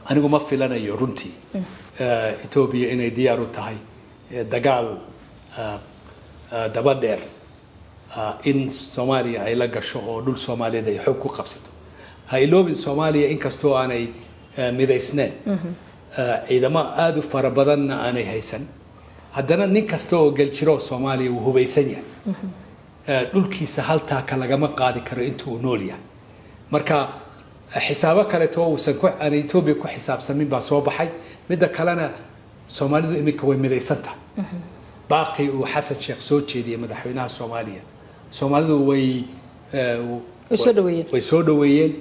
anigu ma filanayo runtii Ethiopia inay diyaar u tahay dagaal daba dheer in Soomaaliya ay la gasho oo dhul Soomaaliyeed ay xog ku qabsato ha iloobin Soomaaliya inkastoo aanay midaysneen ciidamo aad u fara badan aanay haysan haddana nin kasta oo galjiro Soomaaliya uu hubaysan yahay dhulkiisa haltaa ka lagama qaadi karo intuu nool yahay marka xisaabo kale oo uusan ku aan Ethiopia ku xisaabsamin baa soo baxay midda kalena Soomaalidu imika way midaysantaa باقي وحسن شيخ سوتشي مدحوينها الصومالية Soomaalidu way soo dhaweeyeen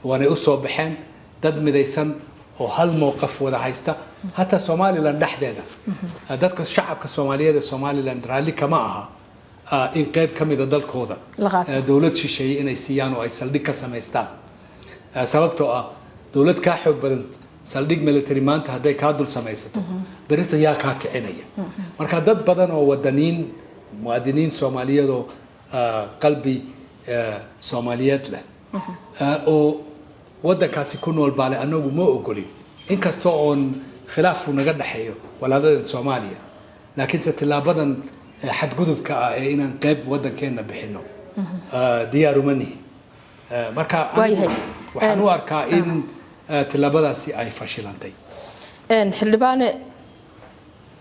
waana u soo baxeen dad midaysan oo hal mowqif wada haysta hatta Somaliland dhaxdeeda dadka shacabka Soomaaliyeed ee Somaliland raalli kama aha in qayb kamid ah dalkooda dawlad shisheeye inay siiyaan oo ay saldhig ka sameystaan sababtoo ah dawlad ka xoog badan saldhig military maanta haday ka dul sameysato berito yaa ka kicinaya marka dad badan oo wadaniin muwaadiniin Soomaaliyeed oo qalbi Soomaaliyeed leh oo wadankaasi ku nool baale anagu ma ogolin inkastoo on khilaaf naga dhaxeeyo walaaladan Soomaaliya laakiin se tilaabadan xad gudubka ah ee inaan qayb wadankeena bixino diyaar uma nihin marka waxaan u arkaa in tilaabadaasi ay fashilantay xildhibaane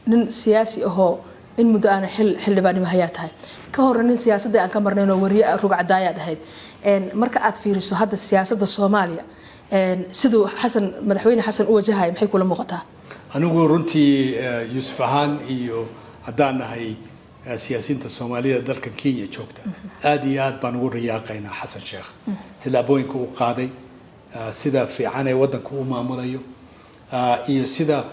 nin siyaasi ahoo in muddo aan xildhibaanimo hayaa tahay ka hor nin siyaasadda aan ka marnayn oo wariye rug cadaayad ahayd marka aad fiiriso hadda siyaasadda Soomaaliya sidoo madaxweyne xasan u wajahay maxay kula muuqataa anigu runtii Yusuf ahaan iyo haddaan nahay siyaasiyiinta Soomaaliya dalka Kenya joogta aad iyo aad baan ugu riyaaqaynaa xasan sheekh tilaabooyinka uu qaaday sida fiican ee wadanku u maamulayo iyo sida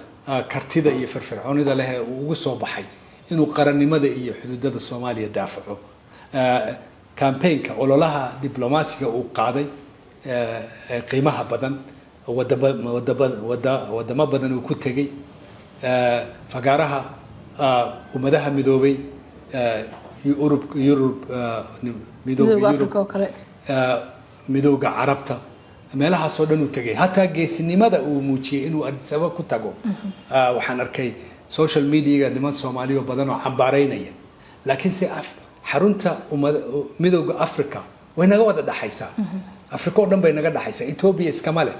kartida iyo firfircoonida leh uu ugu soo baxay inuu qarannimada iyo xuduudada Soomaaliya daafaco campaignka ololaha diblomaasiga uu qaaday qiimaha badan wadamo badan uu ku tagay fagaaraha ummadaha midoobay midowga carabta meelaha soo dhan uu tagay hatta geesinimada uu muujiyay inuu Addis Ababa ku tago waxaan arkay social media niman Soomaaliyo badan oo xambaareynaya laakiin si xarunta midowga Afrika way naga wada dhaxaysaa Afrika oo dhan bay naga dhaxaysaa Ethiopia iskama leh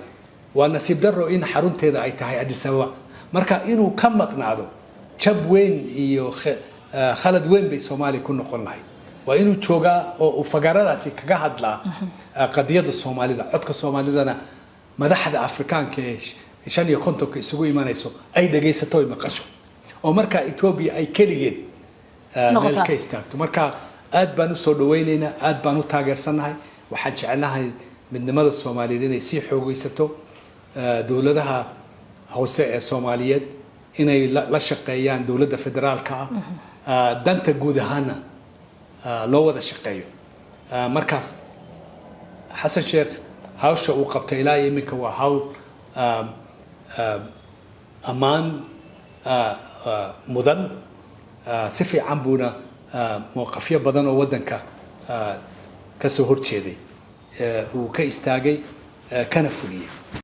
waa nasiib darro in xarunteeda ay tahay Addis Ababa marka inuu ka maqnaado jab weyn iyo khalad weyn bay Soomaaliya ku noqon lahayd waa inuu joogaa oo fagaaradaasi kaga hadlaa qadiyada Soomaalida codka Soomaalidana madaxda Afrikaanka ee 55 isugu imanayso ay dhageysato ay maqasho oo marka Ethiopia ay kaligeed meel ka istaagto marka aad baan u soo dhaweynaynaa aad baan u taageersanahay waxaan jecelnahay midnimada Soomaaliyeed inay si xoogaysato dawladaha hoose ee Soomaaliyeed inay la shaqeeyaan dawladda federaalka ah danta guud ahaan loo wada shaqeeyo markaas xasan sheekh hawsha uu qabtay ilaa iminka waa hawl amaan mudan si fiican buuna mowqifyo badan oo wadanka ka soo horjeeday uu ka istaagay kana fuliyay